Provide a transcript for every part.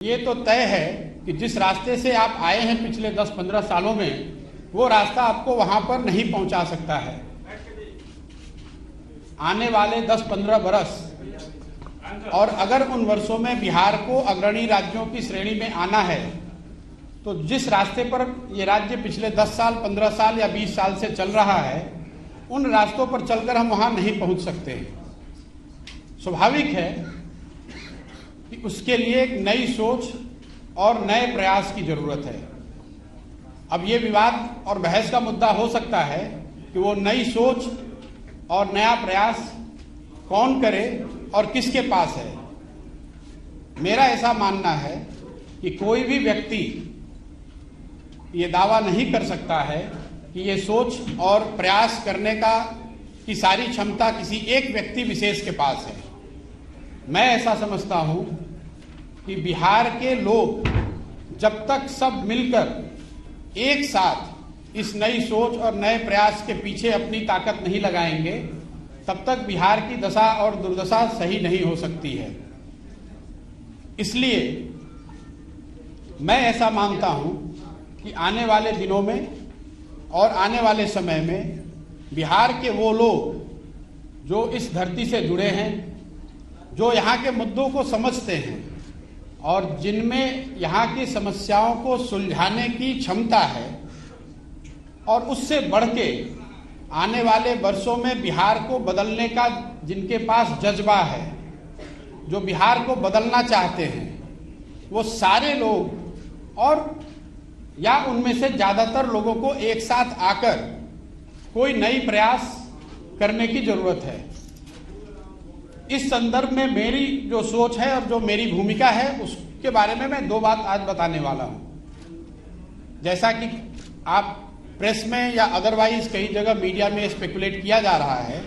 ये तो तय है कि जिस रास्ते से आप आए हैं पिछले 10-15 सालों में, वो रास्ता आपको वहां पर नहीं पहुंचा सकता है। आने वाले 10-15 बरस और अगर उन वर्षों में बिहार को अग्रणी राज्यों की श्रेणी में आना है, तो जिस रास्ते पर ये राज्य पिछले 10 साल, 15 साल या 20 साल से चल रहा है, उन रास्तों पर चलकर हम वहां नहीं पहुंच सकते। स्वाभाविक है कि उसके लिए एक नई सोच और नए प्रयास की जरूरत है। अब ये विवाद और बहस का मुद्दा हो सकता है कि वो नई सोच और नया प्रयास कौन करे और किसके पास है। मेरा ऐसा मानना है कि कोई भी व्यक्ति ये दावा नहीं कर सकता है कि ये सोच और प्रयास करने की सारी क्षमता किसी एक व्यक्ति विशेष के पास है। मैं ऐसा समझता हूं कि बिहार के लोग जब तक सब मिलकर एक साथ इस नई सोच और नए प्रयास के पीछे अपनी ताकत नहीं लगाएंगे, तब तक बिहार की दशा और दुर्दशा सही नहीं हो सकती है। इसलिए मैं ऐसा मानता हूं कि आने वाले दिनों में और आने वाले समय में बिहार के वो लोग जो इस धरती से जुड़े हैं, जो यहाँ के मुद्दों को समझते हैं और जिनमें यहाँ की समस्याओं को सुलझाने की क्षमता है, और उससे बढ़ के आने वाले वर्षों में बिहार को बदलने का जिनके पास जज्बा है, जो बिहार को बदलना चाहते हैं, वो सारे लोग और या उनमें से ज्यादातर लोगों को एक साथ आकर कोई नई प्रयास करने की जरूरत है। इस संदर्भ में मेरी जो सोच है और जो मेरी भूमिका है, उसके बारे में मैं 2 बात आज बताने वाला हूं। जैसा कि आप प्रेस में या अदरवाइज कई जगह मीडिया में स्पेकुलेट किया जा रहा है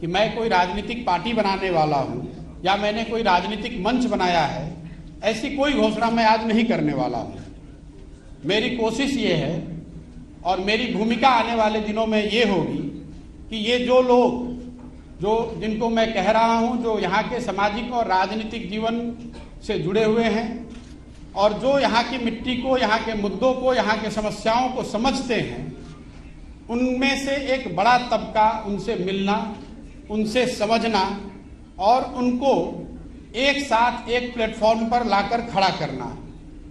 कि मैं कोई राजनीतिक पार्टी बनाने वाला हूं या मैंने कोई राजनीतिक मंच बनाया है, ऐसी कोई घोषणा मैं आज नहीं करने वाला हूं। मेरी कोशिश ये है और मेरी भूमिका आने वाले दिनों में ये होगी कि ये जो लोग जिनको मैं कह रहा हूं, जो यहाँ के सामाजिक और राजनीतिक जीवन से जुड़े हुए हैं और जो यहाँ की मिट्टी को, यहाँ के मुद्दों को, यहाँ के समस्याओं को समझते हैं, उनमें से एक बड़ा तबका उनसे मिलना, उनसे समझना और उनको एक साथ एक प्लेटफॉर्म पर लाकर खड़ा करना।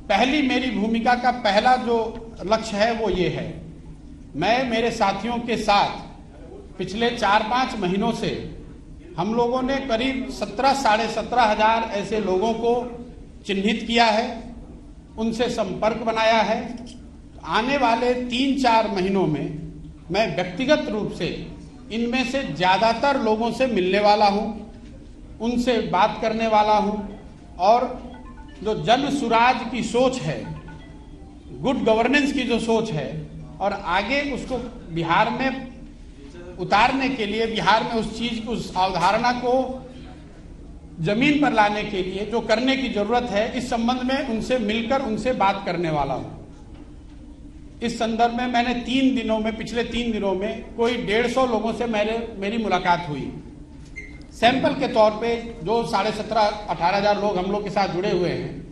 पहली मेरी भूमिका का पहला जो लक्ष्य है वो ये है। मैं मेरे साथियों के साथ पिछले 4-5 महीनों से हम लोगों ने करीब 17,000-17,500 ऐसे लोगों को चिन्हित किया है, उनसे संपर्क बनाया है। आने वाले 3-4 महीनों में मैं व्यक्तिगत रूप से इनमें से ज्यादातर लोगों से मिलने वाला हूं, उनसे बात करने वाला हूं और जो जन सुराज की सोच है, गुड गवर्नेंस की जो सोच है, और आगे उसको बिहार में उतारने के लिए, बिहार में उस अवधारणा को जमीन पर लाने के लिए जो करने की जरूरत है, इस संबंध में उनसे मिलकर उनसे बात करने वाला हूं। इस संदर्भ में मैंने पिछले 3 दिनों में कोई 150 लोगों से मेरी मुलाकात हुई। सैंपल के तौर पे जो 17,500-18,000 लोग हम लोग के साथ जुड़े हुए हैं,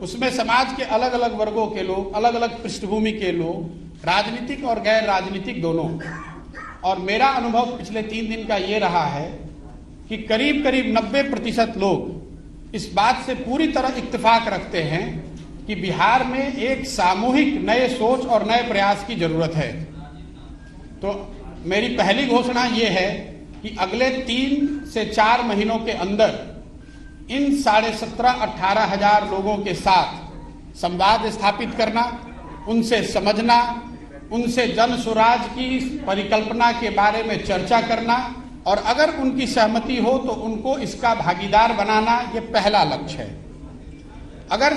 उसमें समाज के अलग अलग वर्गों के लोग, अलग अलग पृष्ठभूमि के लोग, राजनीतिक और गैर राजनीतिक दोनों। और मेरा अनुभव पिछले 3 दिन का ये रहा है कि करीब 90% लोग इस बात से पूरी तरह इत्तेफाक रखते हैं कि बिहार में एक सामूहिक नए सोच और नए प्रयास की जरूरत है। तो मेरी पहली घोषणा ये है कि अगले 3 से 4 महीनों के अंदर इन 17,500-18,000 लोगों के साथ संवाद स्थापित करना, उनसे समझना, उनसे जन सुराज की परिकल्पना के बारे में चर्चा करना और अगर उनकी सहमति हो तो उनको इसका भागीदार बनाना, ये पहला लक्ष्य है। अगर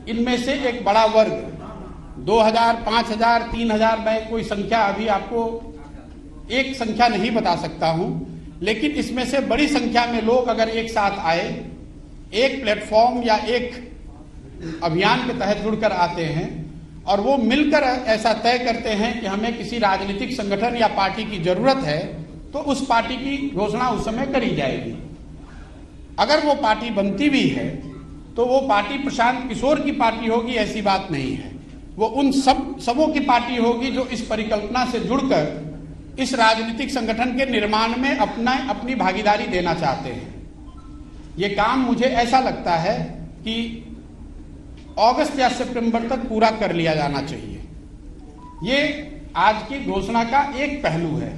इनमें से एक बड़ा वर्ग 2,000, 5,000, 3,000, मैं कोई संख्या अभी आपको एक संख्या नहीं बता सकता हूं, लेकिन इसमें से बड़ी संख्या में लोग अगर एक साथ आए, एक प्लेटफॉर्म या एक अभियान के तहत जुड़कर आते हैं और वो मिलकर ऐसा तय करते हैं कि हमें किसी राजनीतिक संगठन या पार्टी की जरूरत है, तो उस पार्टी की घोषणा उस समय करी जाएगी। अगर वो पार्टी बनती भी है तो वो पार्टी प्रशांत किशोर की पार्टी होगी, ऐसी बात नहीं है। वो उन सबों की पार्टी होगी जो इस परिकल्पना से जुड़कर इस राजनीतिक संगठन के निर्माण में अपनी भागीदारी देना चाहते हैं। ये काम मुझे ऐसा लगता है कि अगस्त या सितंबर तक पूरा कर लिया जाना चाहिए। ये आज की घोषणा का एक पहलू है।